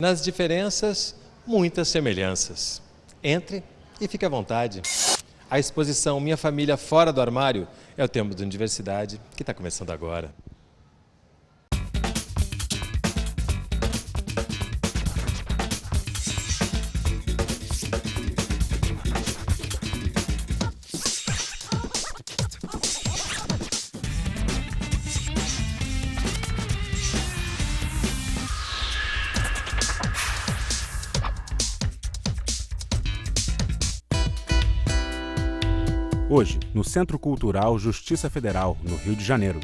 Nas diferenças, muitas semelhanças. Entre e fique à vontade. A exposição Minha Família Fora do Armário é o tema da Universidade que está começando agora. Hoje, no Centro Cultural Justiça Federal, no Rio de Janeiro.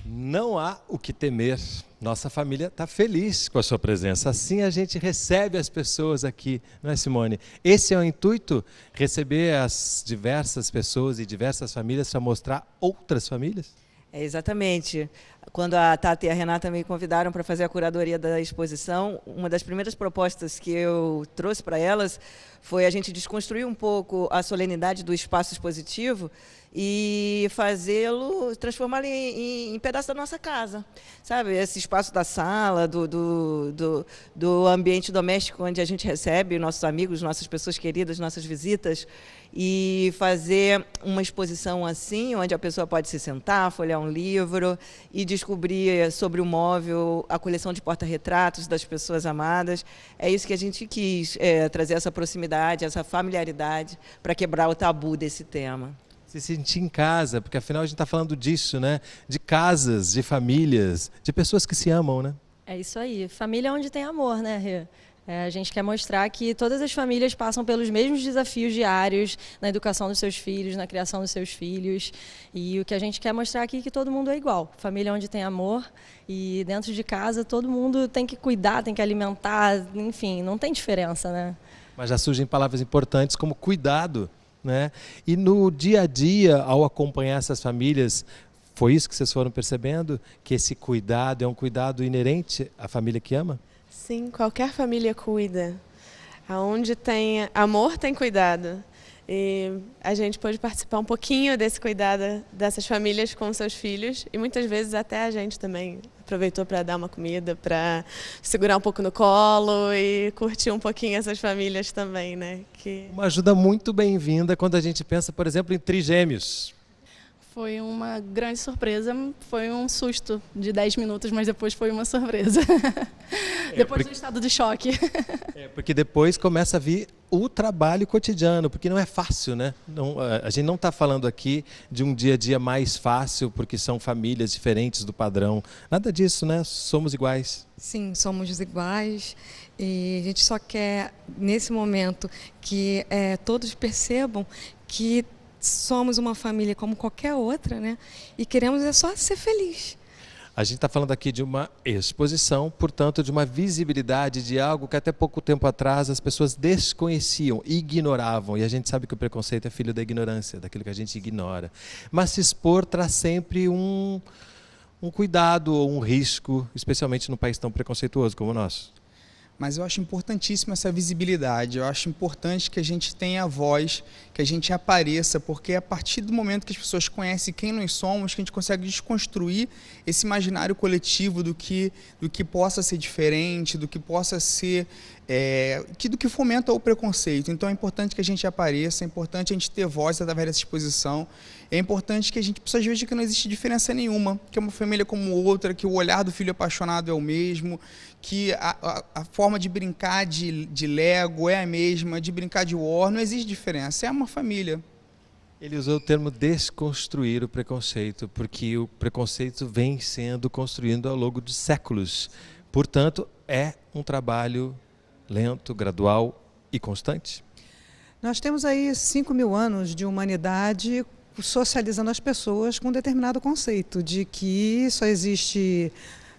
Não há o que temer. Nossa família está feliz com a sua presença. Assim a gente recebe as pessoas aqui, não é, Simone? Esse é o intuito? Receber as diversas pessoas e diversas famílias para mostrar outras famílias? Exatamente. Quando a Tata e a Renata me convidaram para fazer a curadoria da exposição, uma das primeiras propostas que eu trouxe para elas foi a gente desconstruir um pouco a solenidade do espaço expositivo e transformá-lo em pedaço da nossa casa, sabe? Esse espaço da sala, do ambiente doméstico onde a gente recebe nossos amigos, nossas pessoas queridas, nossas visitas, e fazer uma exposição assim, onde a pessoa pode se sentar, folhear um livro e descobrir sobre o móvel a coleção de porta-retratos das pessoas amadas. É isso que a gente quis, trazer essa proximidade, essa familiaridade, para quebrar o tabu desse tema. Se sentir em casa, porque afinal a gente está falando disso, né? De casas, de famílias, de pessoas que se amam, né? É isso aí. Família é onde tem amor, né, Rê? A gente quer mostrar que todas as famílias passam pelos mesmos desafios diários na educação dos seus filhos, na criação dos seus filhos. E o que a gente quer mostrar aqui é que todo mundo é igual. Família é onde tem amor e dentro de casa todo mundo tem que cuidar, tem que alimentar, enfim, não tem diferença, né? Mas já surgem palavras importantes como cuidado, né? E no dia a dia, ao acompanhar essas famílias, foi isso que vocês foram percebendo? Que esse cuidado é um cuidado inerente à família que ama? Sim, qualquer família cuida. Aonde tem amor, tem cuidado. E a gente pôde participar um pouquinho desse cuidado dessas famílias com seus filhos. E muitas vezes até a gente também aproveitou para dar uma comida, para segurar um pouco no colo e curtir um pouquinho essas famílias também, né? Uma ajuda muito bem-vinda quando a gente pensa, por exemplo, em trigêmeos. Foi uma grande surpresa, foi um susto de 10 minutos, mas depois foi uma surpresa. Depois do estado de choque. Porque depois começa a vir o trabalho cotidiano, porque não é fácil, né? Não, a gente não está falando aqui de um dia a dia mais fácil, porque são famílias diferentes do padrão. Nada disso, né? Somos iguais. Sim, somos iguais e a gente só quer, nesse momento, que todos percebam que somos uma família como qualquer outra, né? E queremos só ser feliz. A gente está falando aqui de uma exposição, portanto, de uma visibilidade de algo que até pouco tempo atrás as pessoas desconheciam, ignoravam. E a gente sabe que o preconceito é filho da ignorância, daquilo que a gente ignora. Mas se expor traz sempre um cuidado ou um risco, especialmente num país tão preconceituoso como o nosso. Mas eu acho importantíssima essa visibilidade, eu acho importante que a gente tenha voz, que a gente apareça, porque é a partir do momento que as pessoas conhecem quem nós somos, que a gente consegue desconstruir esse imaginário coletivo do que possa ser diferente, do que possa ser, do que fomenta o preconceito. Então é importante que a gente apareça, é importante a gente ter voz através dessa exposição, é importante que a gente pessoas vejam que não existe diferença nenhuma, que é uma família como outra, que o olhar do filho apaixonado é o mesmo, que a forma de brincar de Lego é a mesma, de brincar de War, não existe diferença, é uma família. Ele usou o termo desconstruir o preconceito, porque o preconceito vem sendo construído ao longo de séculos. Portanto, é um trabalho lento, gradual e constante. Nós temos aí 5.000 anos de humanidade socializando as pessoas com um determinado conceito de que só existe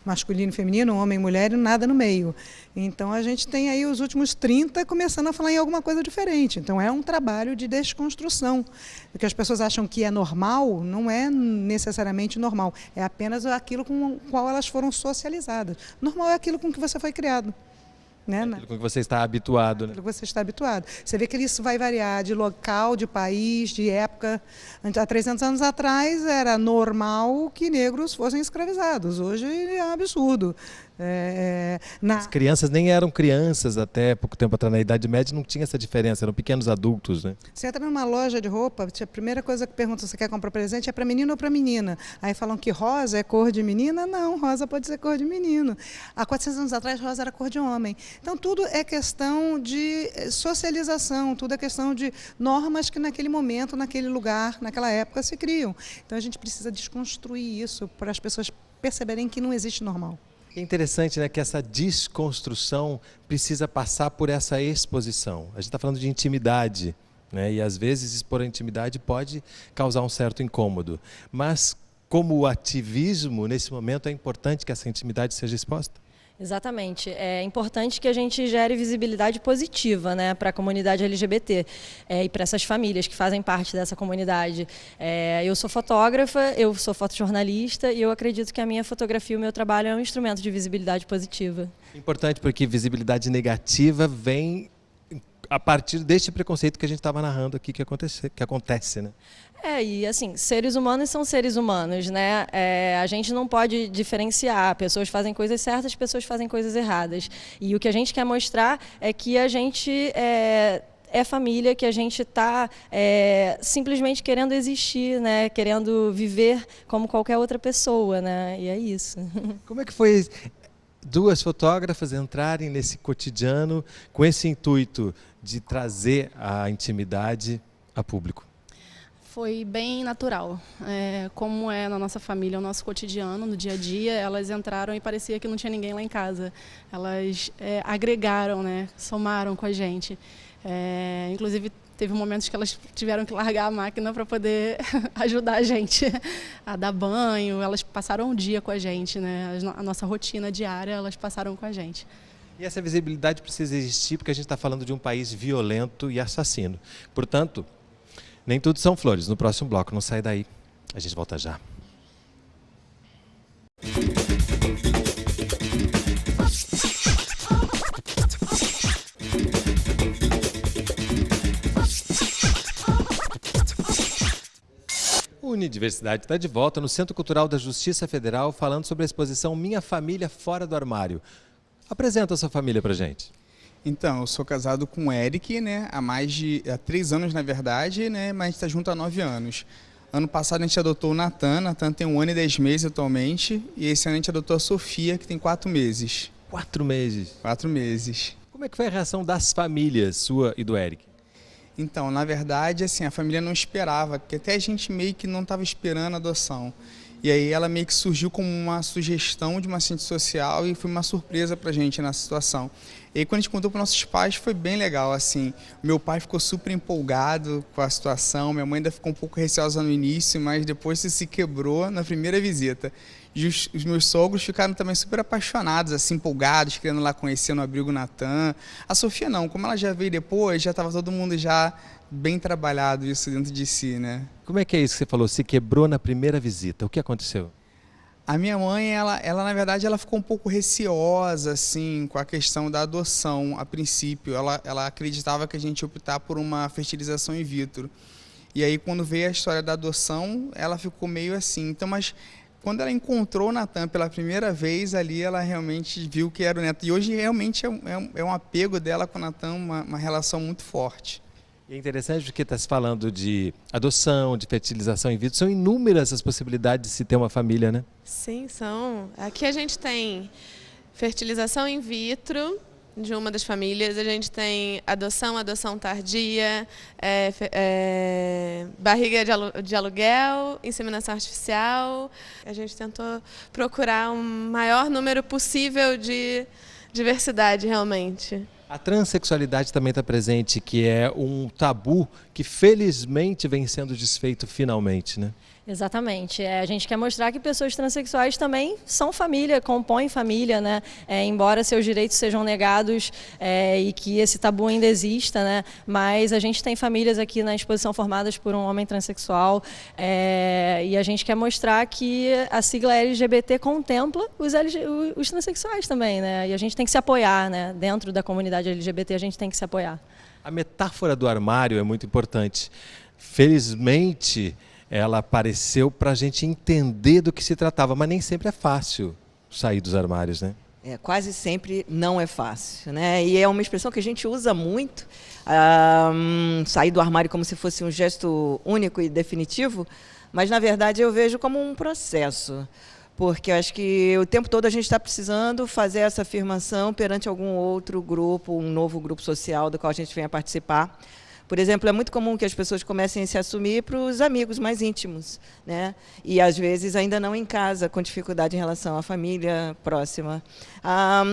masculino e feminino, homem e mulher e nada no meio. Então a gente tem aí os últimos 30 começando a falar em alguma coisa diferente. Então é um trabalho de desconstrução. O que as pessoas acham que é normal não é necessariamente normal, é apenas aquilo com o qual elas foram socializadas. Normal é aquilo com que você foi criado. Né? Aquilo com que você está habituado. Né? Aquilo que você está habituado. Você vê que isso vai variar de local, de país, de época. Há 300 anos atrás era normal que negros fossem escravizados. Hoje é um absurdo. As crianças nem eram crianças até pouco tempo atrás. Na Idade Média não tinha essa diferença, eram pequenos adultos. Né? Você entra numa loja de roupa, a primeira coisa que pergunta se você quer comprar presente é para menino ou para menina. Aí falam que rosa é cor de menina. Não, rosa pode ser cor de menino. Há 400 anos atrás, rosa era cor de homem. Então, tudo é questão de socialização, tudo é questão de normas que naquele momento, naquele lugar, naquela época se criam. Então, a gente precisa desconstruir isso para as pessoas perceberem que não existe normal. É interessante, né, que essa desconstrução precisa passar por essa exposição. A gente está falando de intimidade, né, e às vezes expor a intimidade pode causar um certo incômodo. Mas, como ativismo, nesse momento é importante que essa intimidade seja exposta? Exatamente. É importante que a gente gere visibilidade positiva, né, para a comunidade LGBT e para essas famílias que fazem parte dessa comunidade. Eu sou fotógrafa, eu sou fotojornalista e eu acredito que a minha fotografia e o meu trabalho é um instrumento de visibilidade positiva. Importante porque visibilidade negativa vem a partir deste preconceito que a gente estava narrando aqui que acontece, né? E assim, seres humanos são seres humanos, né? A gente não pode diferenciar, pessoas fazem coisas certas, pessoas fazem coisas erradas. E o que a gente quer mostrar é que a gente é família, que a gente está simplesmente querendo existir, né? Querendo viver como qualquer outra pessoa, né? E é isso. Como é que foi duas fotógrafas entrarem nesse cotidiano com esse intuito de trazer a intimidade a público? Foi bem natural. Como é na nossa família, o nosso cotidiano, no dia a dia, elas entraram e parecia que não tinha ninguém lá em casa. Elas agregaram, né, somaram com a gente. Inclusive, teve momentos que elas tiveram que largar a máquina para poder ajudar a gente a dar banho. Elas passaram um dia com a gente, né? A nossa rotina diária, elas passaram com a gente. E essa visibilidade precisa existir porque a gente está falando de um país violento e assassino. Portanto, nem tudo são flores. No próximo bloco, não sai daí. A gente volta já. Unidiversidade está de volta no Centro Cultural da Justiça Federal falando sobre a exposição Minha Família Fora do Armário. Apresenta a sua família pra gente. Então, eu sou casado com o Eric, né, há 3 anos, na verdade, né, mas a gente está junto há 9 anos. Ano passado a gente adotou o Natan. Natan tem 1 ano e 10 meses atualmente, e esse ano a gente adotou a Sofia, que tem 4 meses. 4 meses? 4 meses. Como é que foi a reação das famílias, sua e do Eric? Então, na verdade, assim, a família não esperava, porque até a gente meio que não estava esperando a adoção. E aí ela meio que surgiu como uma sugestão de uma assistente social e foi uma surpresa pra gente nessa situação. E aí quando a gente contou para nossos pais foi bem legal, assim. Meu pai ficou super empolgado com a situação, minha mãe ainda ficou um pouco receosa no início, mas depois se quebrou na primeira visita. E os meus sogros ficaram também super apaixonados, assim, empolgados, querendo lá conhecer no abrigo Natan. A Sofia não, como ela já veio depois, já estava todo mundo já bem trabalhado isso dentro de si, né? Como é que é isso que você falou? Se quebrou na primeira visita. O que aconteceu? A minha mãe, ela na verdade, ela ficou um pouco receosa, assim, com a questão da adoção, a princípio. Ela acreditava que a gente ia optar por uma fertilização in vitro. E aí, quando veio a história da adoção, ela ficou meio assim. Então, mas quando ela encontrou o Natan pela primeira vez, ali ela realmente viu que era o neto. E hoje, realmente, é um apego dela com o Natan, uma relação muito forte. E é interessante porque está se falando de adoção, de fertilização in vitro. São inúmeras as possibilidades de se ter uma família, né? Sim, são. Aqui a gente tem fertilização in vitro de uma das famílias, a gente tem adoção tardia, barriga de aluguel, inseminação artificial. A gente tentou procurar um maior número possível de diversidade, realmente. A transexualidade também está presente, que é um tabu que felizmente vem sendo desfeito finalmente, né? Exatamente. A gente quer mostrar que pessoas transexuais também são família, compõem família, né? Embora seus direitos sejam negados e que esse tabu ainda exista, né? Mas a gente tem famílias aqui na exposição formadas por um homem transexual e a gente quer mostrar que a sigla LGBT contempla os transexuais também, né? E a gente tem que se apoiar, né? Dentro da comunidade LGBT a gente tem que se apoiar. A metáfora do armário é muito importante. Felizmente, ela apareceu para a gente entender do que se tratava, mas nem sempre é fácil sair dos armários, né? Quase sempre não é fácil, né? E é uma expressão que a gente usa muito, sair do armário como se fosse um gesto único e definitivo, mas, na verdade, eu vejo como um processo, porque eu acho que o tempo todo a gente está precisando fazer essa afirmação perante algum outro grupo, um novo grupo social do qual a gente venha participar. Por exemplo, é muito comum que as pessoas comecem a se assumir para os amigos mais íntimos, né? E, às vezes, ainda não em casa, com dificuldade em relação à família próxima.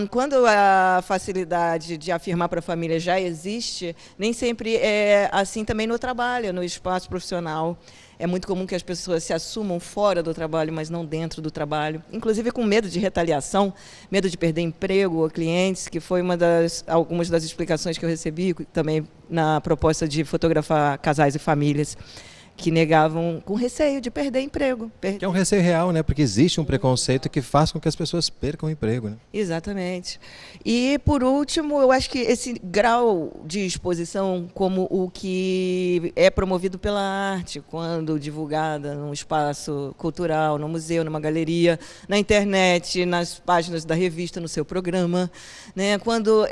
Quando a facilidade de afirmar para a família já existe, nem sempre é assim também no trabalho, no espaço profissional. É muito comum que as pessoas se assumam fora do trabalho, mas não dentro do trabalho, inclusive com medo de retaliação, medo de perder emprego ou clientes, que foi algumas das explicações que eu recebi também na proposta de fotografar casais e famílias, que negavam com receio de perder emprego. Que é um receio real, né? Porque existe um preconceito que faz com que as pessoas percam o emprego, né? Exatamente. E, por último, eu acho que esse grau de exposição, como o que é promovido pela arte, quando divulgada num espaço cultural, no museu, numa galeria, na internet, nas páginas da revista, no seu programa, né? Quando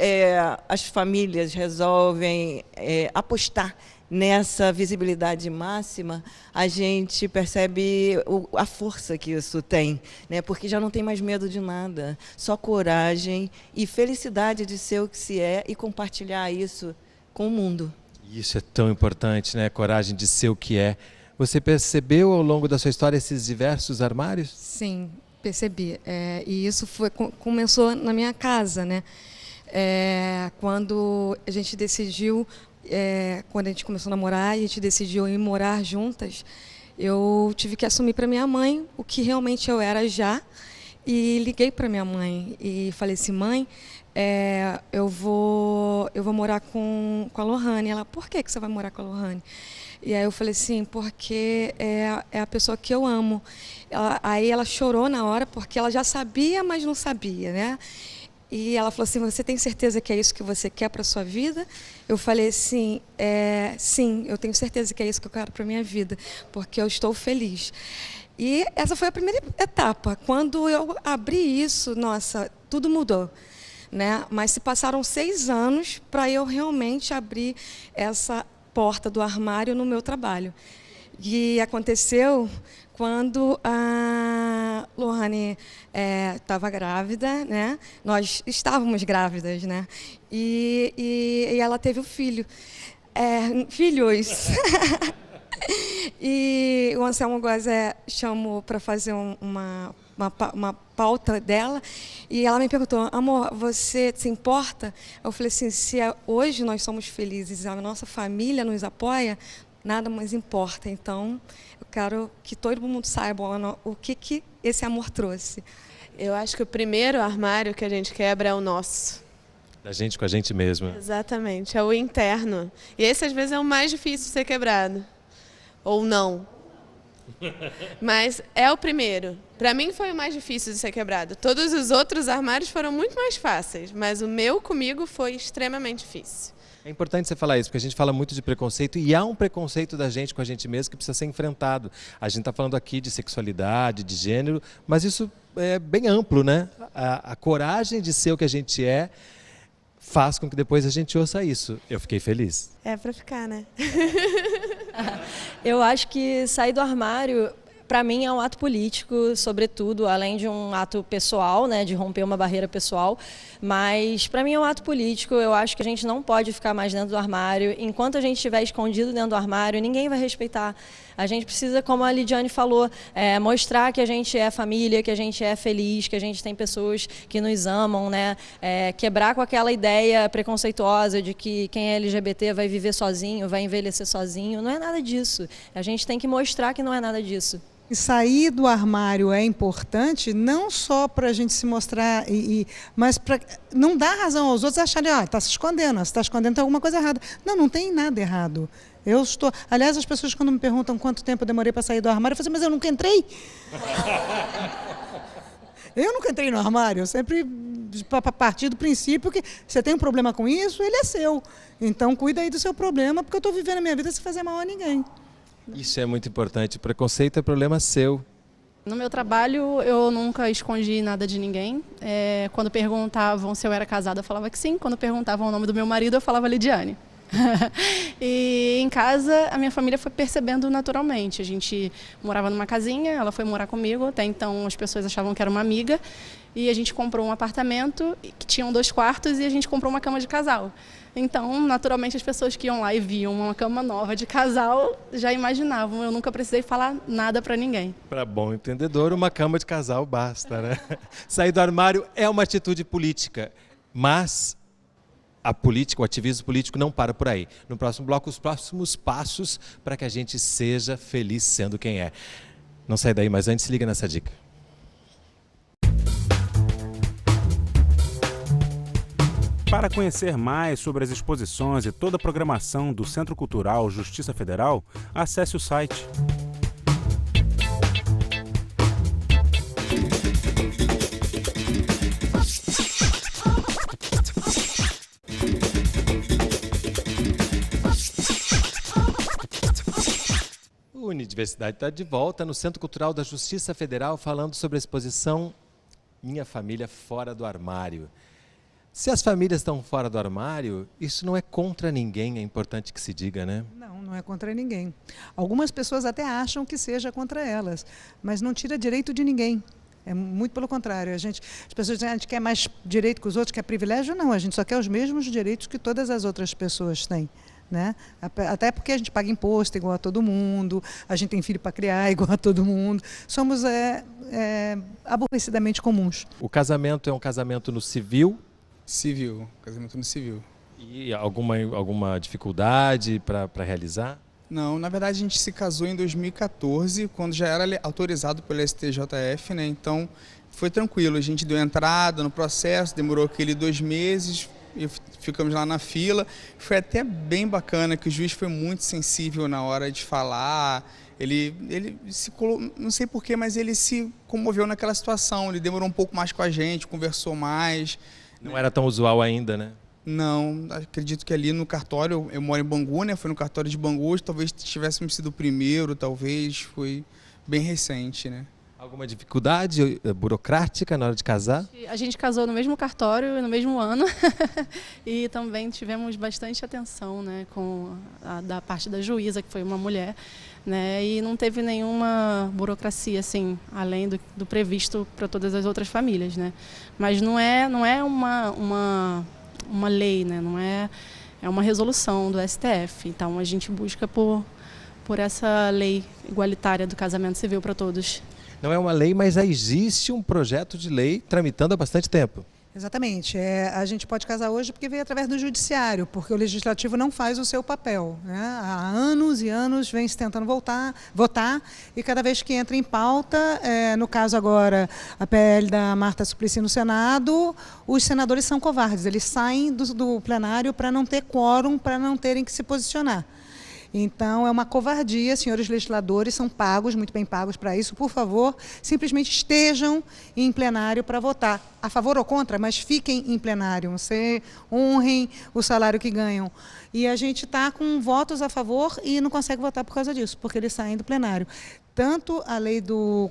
as famílias resolvem apostar nessa visibilidade máxima, a gente percebe a força que isso tem, né? Porque já não tem mais medo de nada, só coragem e felicidade de ser o que se é e compartilhar isso com o mundo. Isso é tão importante, né? Coragem de ser o que é. Você percebeu ao longo da sua história esses diversos armários? Sim, percebi. E isso começou na minha casa, né? Quando a gente decidiu... quando a gente começou a namorar e a gente decidiu ir morar juntas, eu tive que assumir para minha mãe o que realmente eu era já, e liguei para minha mãe e falei assim: mãe, eu vou morar com a Lohane. Ela: por que você vai morar com a Lohane? E aí eu falei assim: porque é a pessoa que eu amo. Aí ela chorou na hora, porque ela já sabia, mas não sabia, né? E ela falou assim: você tem certeza que é isso que você quer para a sua vida? Eu falei assim: sim, eu tenho certeza que é isso que eu quero para a minha vida, porque eu estou feliz. E essa foi a primeira etapa. Quando eu abri isso, nossa, tudo mudou, né? Mas se passaram 6 anos para eu realmente abrir essa porta do armário no meu trabalho. E aconteceu quando a Lohane estava grávida, né? Nós estávamos grávidas, né? E ela teve o filho. Filhos. E o Anselmo Guazé chamou para fazer uma pauta dela, e ela me perguntou: amor, você se importa? Eu falei assim: se hoje nós somos felizes, a nossa família nos apoia, nada mais importa. Então, eu quero que todo mundo saiba o que esse amor trouxe. Eu acho que o primeiro armário que a gente quebra é o nosso. Da gente com a gente mesma. Exatamente, é o interno. E esse, às vezes, é o mais difícil de ser quebrado. Ou não. Mas é o primeiro. Para mim foi o mais difícil de ser quebrado. Todos os outros armários foram muito mais fáceis, mas o meu comigo foi extremamente difícil. É importante você falar isso, porque a gente fala muito de preconceito e há um preconceito da gente com a gente mesmo que precisa ser enfrentado. A gente está falando aqui de sexualidade, de gênero, mas isso é bem amplo, né? A coragem de ser o que a gente faz com que depois a gente ouça isso. Eu fiquei feliz. É para ficar, né? Eu acho que sair do armário Para mim é um ato político, sobretudo, além de um ato pessoal, né, de romper uma barreira pessoal, mas para mim é um ato político. Eu acho que a gente não pode ficar mais dentro do armário. Enquanto a gente estiver escondido dentro do armário, ninguém vai respeitar. A gente precisa, como a Lidiane falou, mostrar que a gente é família, que a gente é feliz, que a gente tem pessoas que nos amam, né? Quebrar com aquela ideia preconceituosa de que quem é LGBT vai viver sozinho, vai envelhecer sozinho. Não é nada disso. A gente tem que mostrar que não é nada disso. E sair do armário é importante não só para a gente se mostrar, mas para não dar razão aos outros acharem, está se escondendo, se está escondendo tem alguma coisa errada. Não, não tem nada errado. Aliás, as pessoas quando me perguntam quanto tempo eu demorei para sair do armário, eu falo assim, mas eu nunca entrei. Eu nunca entrei no armário, eu sempre partir do princípio que você tem um problema com isso, ele é seu. Então cuida aí do seu problema, porque eu estou vivendo a minha vida sem fazer mal a ninguém. Isso é muito importante. O preconceito é problema seu. No meu trabalho, eu nunca escondi nada de ninguém. Quando perguntavam se eu era casada, eu falava que sim. Quando perguntavam o nome do meu marido, eu falava Lidiane. E em casa, a minha família foi percebendo naturalmente. A gente morava numa casinha, ela foi morar comigo. Até então, as pessoas achavam que era uma amiga. E a gente comprou um apartamento que tinha 2 quartos e a gente comprou uma cama de casal. Então, naturalmente, as pessoas que iam lá e viam uma cama nova de casal já imaginavam. Eu nunca precisei falar nada para ninguém. Para bom entendedor, uma cama de casal basta, né? Sair do armário é uma atitude política, mas a política, o ativismo político não para por aí. No próximo bloco, os próximos passos para que a gente seja feliz sendo quem é. Não sai daí, mas antes se liga nessa dica. Para conhecer mais sobre as exposições e toda a programação do Centro Cultural Justiça Federal, acesse o site. O Unidiversidade está de volta no Centro Cultural da Justiça Federal falando sobre a exposição Minha Família Fora do Armário. Se as famílias estão fora do armário, isso não é contra ninguém, é importante que se diga, né? Não, não é contra ninguém. Algumas pessoas até acham que seja contra elas, mas não tira direito de ninguém. É muito pelo contrário. As pessoas dizem que a gente quer mais direito que os outros, quer privilégio. Não, a gente só quer os mesmos direitos que todas as outras pessoas têm. Né? Até porque a gente paga imposto igual a todo mundo, a gente tem filho para criar igual a todo mundo. Somos aborrecidamente comuns. O casamento é um casamento no civil? Civil, casamento no civil. E alguma dificuldade para realizar? Não, na verdade a gente se casou em 2014, quando já era autorizado pelo STJF, né? Então foi tranquilo, a gente deu entrada no processo, demorou aquele 2 meses e ficamos lá na fila. Foi até bem bacana que o juiz foi muito sensível na hora de falar. Ele não sei porquê, mas ele se comoveu naquela situação, ele demorou um pouco mais com a gente, conversou mais. Não era tão usual ainda, né? Não, acredito que ali no cartório, eu moro em Bangu, né? Foi no cartório de Bangu, talvez tivéssemos sido o primeiro, talvez, foi bem recente, né? Alguma dificuldade burocrática na hora de casar? A gente casou no mesmo cartório, no mesmo ano, e também tivemos bastante atenção, né, da parte da juíza, que foi uma mulher, né, e não teve nenhuma burocracia, assim, além do previsto para todas as outras famílias, né. Mas não é uma lei, né, é uma resolução do STF, então a gente busca por essa lei igualitária do casamento civil para todos. Não é uma lei, mas já existe um projeto de lei tramitando há bastante tempo. Exatamente. A gente pode casar hoje porque veio através do judiciário, porque o legislativo não faz o seu papel, né? Há anos e anos vem se tentando votar, e cada vez que entra em pauta, no caso agora a PL da Marta Suplicy no Senado, os senadores são covardes, eles saem do plenário para não ter quórum, para não terem que se posicionar. Então, é uma covardia, senhores legisladores são pagos, muito bem pagos para isso, por favor, simplesmente estejam em plenário para votar, a favor ou contra, mas fiquem em plenário, honrem o salário que ganham. E a gente está com votos a favor e não consegue votar por causa disso, porque eles saem do plenário. Tanto a lei do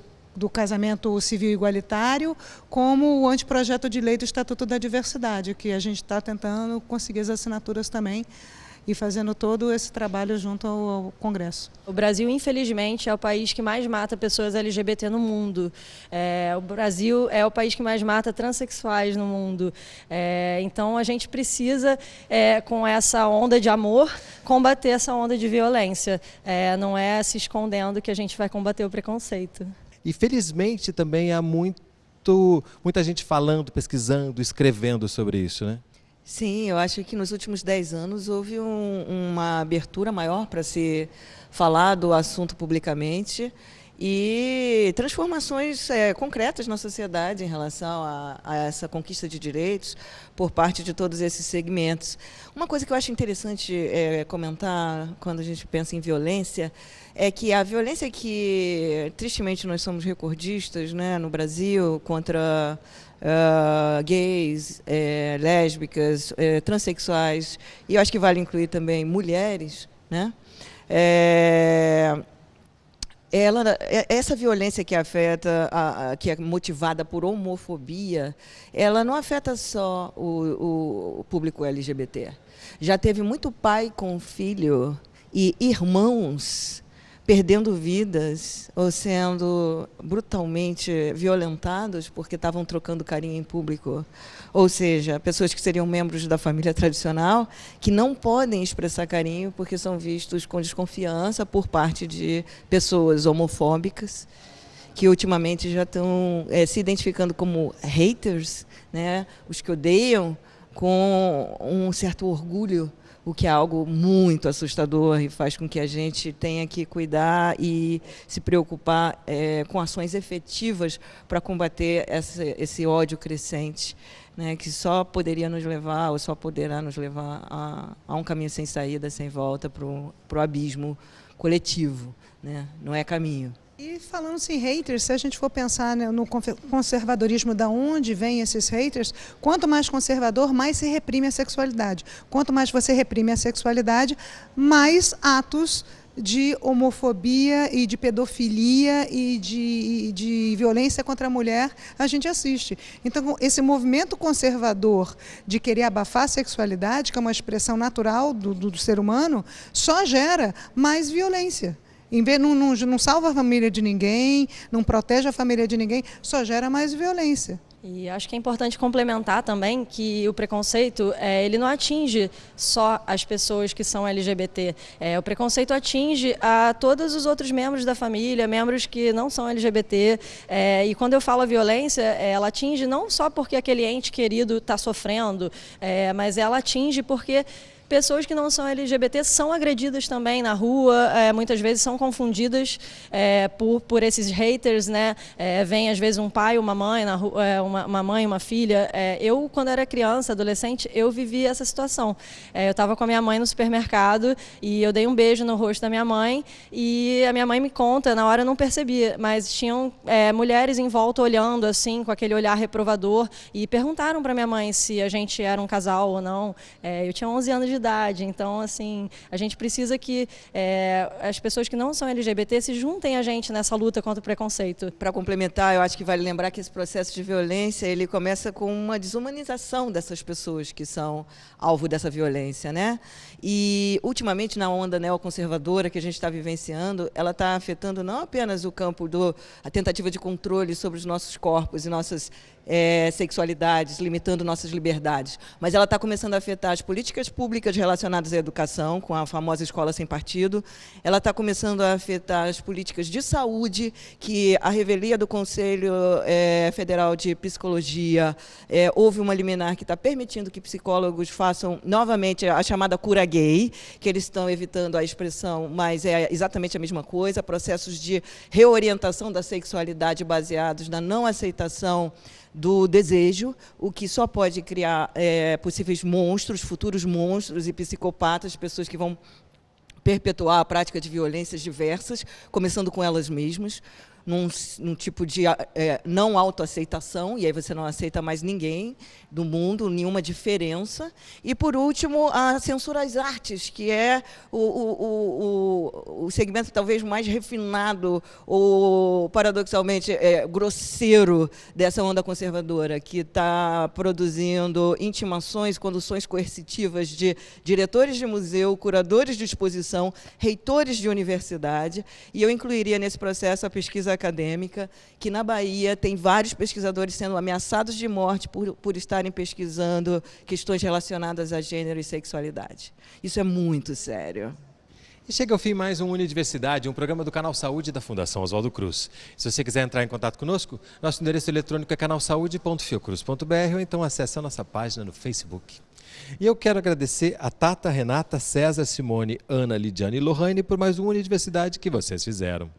casamento civil igualitário, como o anteprojeto de lei do Estatuto da Diversidade, que a gente está tentando conseguir as assinaturas também, e fazendo todo esse trabalho junto ao Congresso. O Brasil, infelizmente, é o país que mais mata pessoas LGBT no mundo. O Brasil é o país que mais mata transexuais no mundo. Então, a gente precisa, com essa onda de amor, combater essa onda de violência. Não é se escondendo que a gente vai combater o preconceito. E, felizmente, também há muita gente falando, pesquisando, escrevendo sobre isso, né? Sim, eu acho que nos últimos 10 anos houve uma abertura maior para se falar do assunto publicamente e transformações concretas na sociedade em relação a essa conquista de direitos por parte de todos esses segmentos. Uma coisa que eu acho interessante comentar quando a gente pensa em violência é que a violência que, tristemente, nós somos recordistas, né, no Brasil contra gays, lésbicas, transexuais, e eu acho que vale incluir também mulheres, né? Essa violência que afeta, que é motivada por homofobia, ela não afeta só o público LGBT. Já teve muito pai com filho e irmãos perdendo vidas ou sendo brutalmente violentados porque estavam trocando carinho em público. Ou seja, pessoas que seriam membros da família tradicional que não podem expressar carinho porque são vistos com desconfiança por parte de pessoas homofóbicas que ultimamente já estão se identificando como haters, né? Os que odeiam, com um certo orgulho, o que é algo muito assustador e faz com que a gente tenha que cuidar e se preocupar com ações efetivas para combater esse ódio crescente, né, que só poderia nos levar, ou só poderá nos levar a um caminho sem saída, sem volta, para o abismo coletivo, né? Não é caminho. E falando-se em haters, se a gente for pensar, né, no conservadorismo, de onde vêm esses haters, quanto mais conservador, mais se reprime a sexualidade. Quanto mais você reprime a sexualidade, mais atos de homofobia e de pedofilia e de violência contra a mulher a gente assiste. Então, esse movimento conservador de querer abafar a sexualidade, que é uma expressão natural do ser humano, só gera mais violência. Não salva a família de ninguém, não protege a família de ninguém, só gera mais violência. E acho que é importante complementar também que o preconceito, ele não atinge só as pessoas que são LGBT. O preconceito atinge a todos os outros membros da família, membros que não são LGBT. E quando eu falo a violência, ela atinge não só porque aquele ente querido está sofrendo, mas ela atinge porque pessoas que não são LGBT são agredidas também na rua, muitas vezes são confundidas por esses haters, né? Vem às vezes um pai, uma mãe na rua, uma mãe, uma filha. Eu, quando era criança, adolescente, eu vivi essa situação. Eu estava com a minha mãe no supermercado e eu dei um beijo no rosto da minha mãe e a minha mãe me conta, na hora eu não percebi, mas tinham mulheres em volta olhando assim, com aquele olhar reprovador e perguntaram para minha mãe se a gente era um casal ou não. Eu tinha 11 anos de idade, então assim, a gente precisa que as pessoas que não são LGBT se juntem a gente nessa luta contra o preconceito. Para complementar, eu acho que vale lembrar que esse processo de violência, ele começa com uma desumanização dessas pessoas que são alvo dessa violência, né? E, ultimamente, na onda neoconservadora que a gente está vivenciando, ela está afetando não apenas o campo da tentativa de controle sobre os nossos corpos e nossas sexualidades, limitando nossas liberdades, mas ela está começando a afetar as políticas públicas relacionadas à educação, com a famosa escola sem partido. Ela está começando a afetar as políticas de saúde, que a revelia do Conselho Federal de Psicologia, houve uma liminar que está permitindo que psicólogos façam novamente a chamada cura gay, que eles estão evitando a expressão, mas é exatamente a mesma coisa, processos de reorientação da sexualidade baseados na não aceitação do desejo, o que só pode criar possíveis monstros, futuros monstros e psicopatas, pessoas que vão perpetuar a prática de violências diversas, começando com elas mesmas. num tipo de não autoaceitação, e aí você não aceita mais ninguém do mundo, nenhuma diferença. E, por último, a censura às artes, que é o segmento talvez mais refinado ou, paradoxalmente, grosseiro dessa onda conservadora, que está produzindo intimações, conduções coercitivas de diretores de museu, curadores de exposição, reitores de universidade, e eu incluiria nesse processo a pesquisa acadêmica, que na Bahia tem vários pesquisadores sendo ameaçados de morte por estarem pesquisando questões relacionadas a gênero e sexualidade. Isso é muito sério. E chega ao fim mais um Unidiversidade, um programa do Canal Saúde da Fundação Oswaldo Cruz. Se você quiser entrar em contato conosco, nosso endereço eletrônico é canalsaude.fiocruz.br ou então acesse a nossa página no Facebook. E eu quero agradecer a Tata, Renata, César, Simone, Ana, Lidiane e Lohane por mais um Unidiversidade que vocês fizeram.